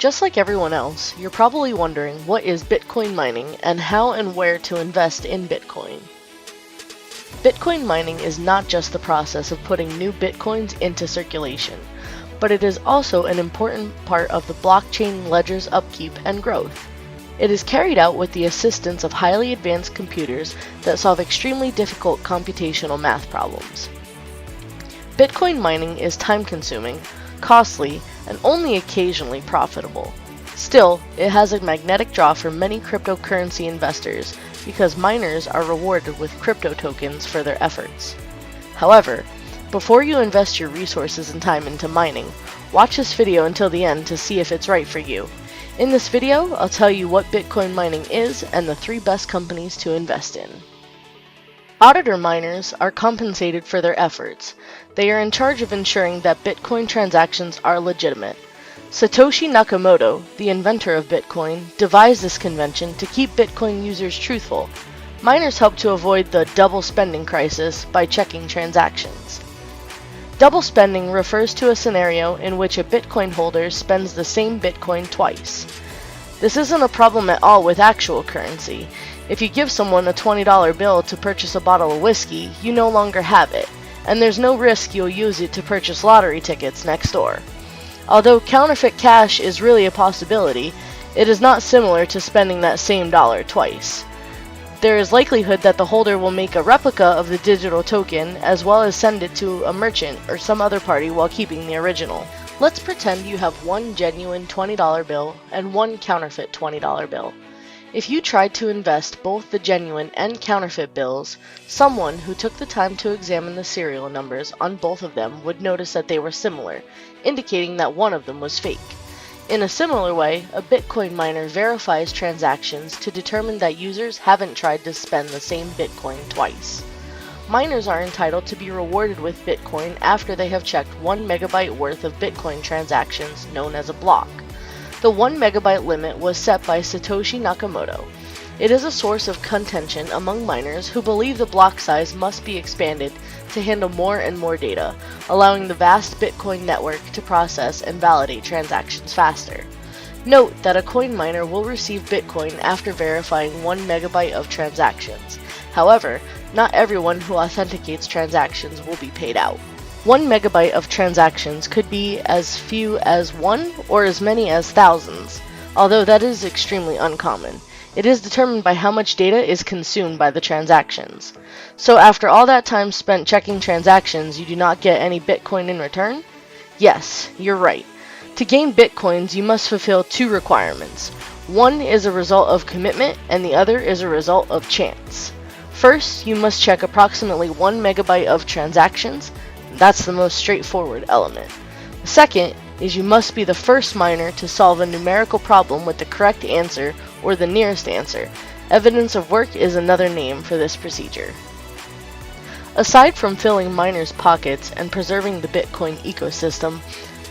Just like everyone else, you're probably wondering what is Bitcoin mining and how and where to invest in Bitcoin. Bitcoin mining is not just the process of putting new Bitcoins into circulation, but it is also an important part of the blockchain ledger's upkeep and growth. It is carried out with the assistance of highly advanced computers that solve extremely difficult computational math problems. Bitcoin mining is time-consuming, costly, and only occasionally profitable. Still, it has a magnetic draw for many cryptocurrency investors because miners are rewarded with crypto tokens for their efforts. However, before you invest your resources and time into mining, watch this video until the end to see if it's right for you. In this video, I'll tell you what Bitcoin mining is and the 3 best companies to invest in. Auditor miners are compensated for their efforts. They are in charge of ensuring that Bitcoin transactions are legitimate. Satoshi Nakamoto, the inventor of Bitcoin, devised this convention to keep Bitcoin users truthful. Miners help to avoid the double spending crisis by checking transactions. Double spending refers to a scenario in which a Bitcoin holder spends the same Bitcoin twice. This isn't a problem at all with actual currency. If you give someone a $20 bill to purchase a bottle of whiskey, you no longer have it, and there's no risk you'll use it to purchase lottery tickets next door. Although counterfeit cash is really a possibility, it is not similar to spending that same dollar twice. There is likelihood that the holder will make a replica of the digital token as well as send it to a merchant or some other party while keeping the original. Let's pretend you have one genuine $20 bill and one counterfeit $20 bill. If you tried to invest both the genuine and counterfeit bills, someone who took the time to examine the serial numbers on both of them would notice that they were similar, indicating that one of them was fake. In a similar way, a Bitcoin miner verifies transactions to determine that users haven't tried to spend the same Bitcoin twice. Miners are entitled to be rewarded with Bitcoin after they have checked 1 megabyte worth of Bitcoin transactions, known as a block. The 1 megabyte limit was set by Satoshi Nakamoto. It is a source of contention among miners who believe the block size must be expanded to handle more and more data, allowing the vast Bitcoin network to process and validate transactions faster. Note that a coin miner will receive Bitcoin after verifying 1 megabyte of transactions. However, not everyone who authenticates transactions will be paid out. 1 megabyte of transactions could be as few as 1 or as many as thousands, although that is extremely uncommon. It is determined by how much data is consumed by the transactions. So after all that time spent checking transactions, you do not get any Bitcoin in return? Yes, you're right. To gain Bitcoins, you must fulfill 2 requirements. One is a result of commitment, and the other is a result of chance. First, you must check approximately 1 megabyte of transactions. That's the most straightforward element. The second is you must be the first miner to solve a numerical problem with the correct answer or the nearest answer. Evidence of work is another name for this procedure. Aside from filling miners' pockets and preserving the Bitcoin ecosystem,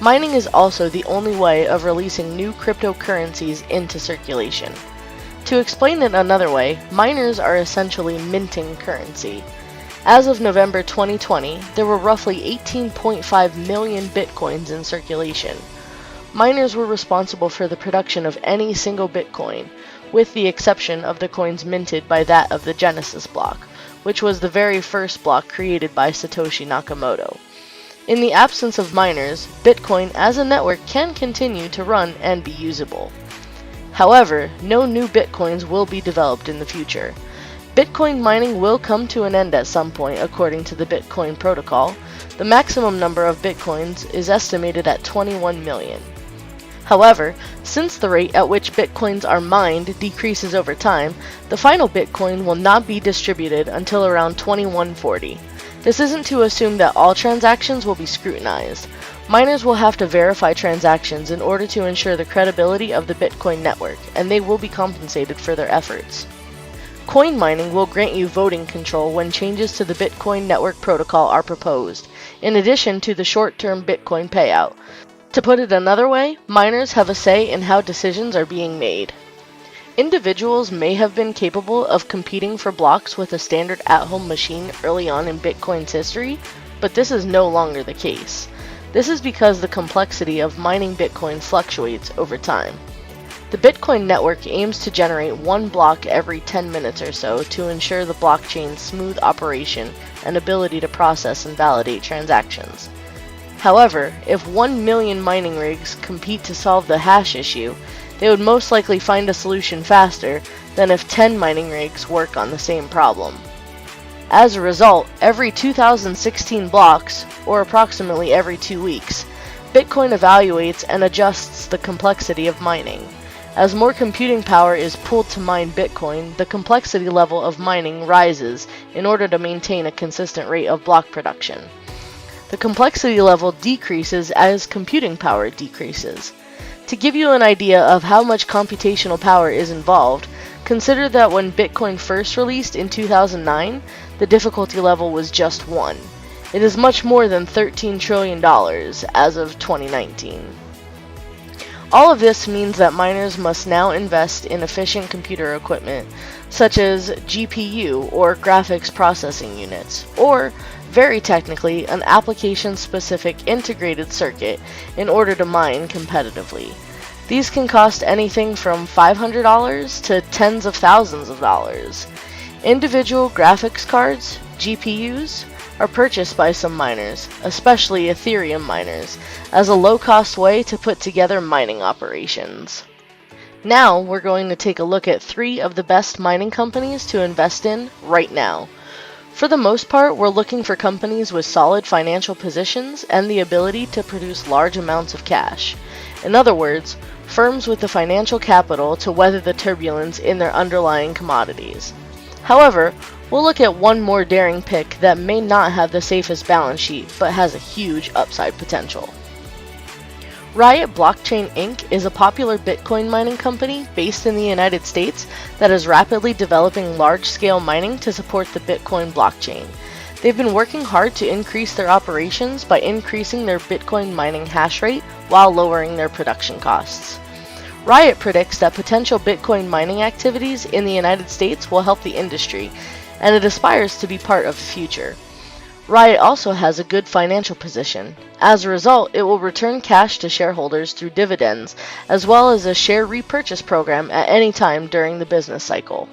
mining is also the only way of releasing new cryptocurrencies into circulation. To explain it another way, miners are essentially minting currency. As of November 2020, there were roughly 18.5 million Bitcoins in circulation. Miners were responsible for the production of any single Bitcoin, with the exception of the coins minted by that of the Genesis block, which was the very first block created by Satoshi Nakamoto. In the absence of miners, Bitcoin as a network can continue to run and be usable. However, no new Bitcoins will be developed in the future. Bitcoin mining will come to an end at some point according to the Bitcoin protocol. The maximum number of Bitcoins is estimated at 21 million. However, since the rate at which Bitcoins are mined decreases over time, the final Bitcoin will not be distributed until around 2140. This isn't to assume that all transactions will be scrutinized. Miners will have to verify transactions in order to ensure the credibility of the Bitcoin network, and they will be compensated for their efforts. Coin mining will grant you voting control when changes to the Bitcoin network protocol are proposed, in addition to the short-term Bitcoin payout. To put it another way, miners have a say in how decisions are being made. Individuals may have been capable of competing for blocks with a standard at-home machine early on in Bitcoin's history, but this is no longer the case. This is because the complexity of mining Bitcoin fluctuates over time. The Bitcoin network aims to generate one block every 10 minutes or so to ensure the blockchain's smooth operation and ability to process and validate transactions. However, if 1 million mining rigs compete to solve the hash issue, they would most likely find a solution faster than if 10 mining rigs work on the same problem. As a result, every 2016 blocks, or approximately every 2 weeks, Bitcoin evaluates and adjusts the complexity of mining. As more computing power is pooled to mine Bitcoin, the complexity level of mining rises in order to maintain a consistent rate of block production. The complexity level decreases as computing power decreases. To give you an idea of how much computational power is involved, consider that when Bitcoin first released in 2009, the difficulty level was just 1. It is much more than $13 trillion as of 2019. All of this means that miners must now invest in efficient computer equipment, such as GPU or graphics processing units, or, very technically, an application-specific integrated circuit in order to mine competitively. These can cost anything from $500 to tens of thousands of dollars. Individual graphics cards, GPUs, are purchased by some miners, especially Ethereum miners, as a low-cost way to put together mining operations. Now we're going to take a look at 3 of the best mining companies to invest in right now. For the most part, we're looking for companies with solid financial positions and the ability to produce large amounts of cash. In other words, firms with the financial capital to weather the turbulence in their underlying commodities. However, we'll look at one more daring pick that may not have the safest balance sheet, but has a huge upside potential. Riot Blockchain Inc. is a popular Bitcoin mining company based in the United States that is rapidly developing large-scale mining to support the Bitcoin blockchain. They've been working hard to increase their operations by increasing their Bitcoin mining hash rate while lowering their production costs. Riot predicts that potential Bitcoin mining activities in the United States will help the industry, and it aspires to be part of the future. Riot also has a good financial position. As a result, it will return cash to shareholders through dividends, as well as a share repurchase program at any time during the business cycle.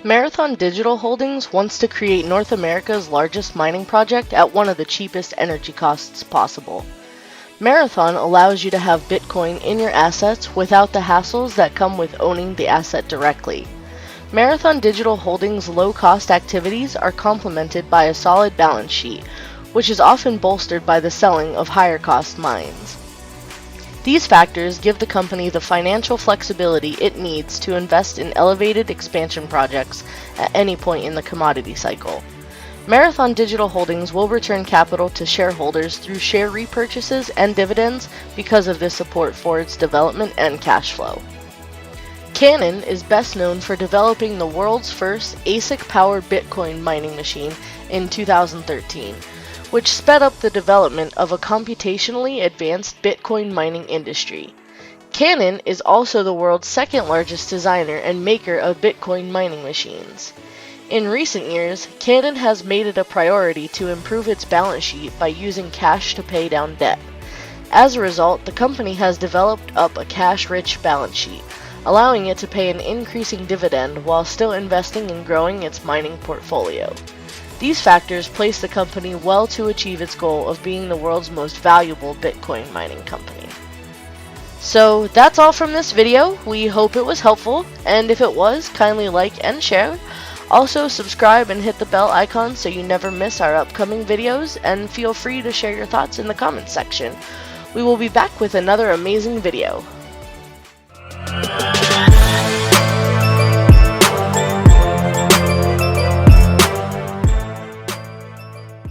Marathon Digital Holdings wants to create North America's largest mining project at one of the cheapest energy costs possible. Marathon allows you to have Bitcoin in your assets without the hassles that come with owning the asset directly. Marathon Digital Holdings' low-cost activities are complemented by a solid balance sheet, which is often bolstered by the selling of higher-cost mines. These factors give the company the financial flexibility it needs to invest in elevated expansion projects at any point in the commodity cycle. Marathon Digital Holdings will return capital to shareholders through share repurchases and dividends because of this support for its development and cash flow. Canaan is best known for developing the world's first ASIC-powered Bitcoin mining machine in 2013, which sped up the development of a computationally advanced Bitcoin mining industry. Canaan is also the world's second largest designer and maker of Bitcoin mining machines. In recent years, Canaan has made it a priority to improve its balance sheet by using cash to pay down debt. As a result, the company has developed up a cash-rich balance sheet, allowing it to pay an increasing dividend while still investing in growing its mining portfolio. These factors place the company well to achieve its goal of being the world's most valuable Bitcoin mining company. So that's all from this video. We hope it was helpful, and if it was, kindly like and share. Also subscribe and hit the bell icon so you never miss our upcoming videos, and feel free to share your thoughts in the comments section. We will be back with another amazing video.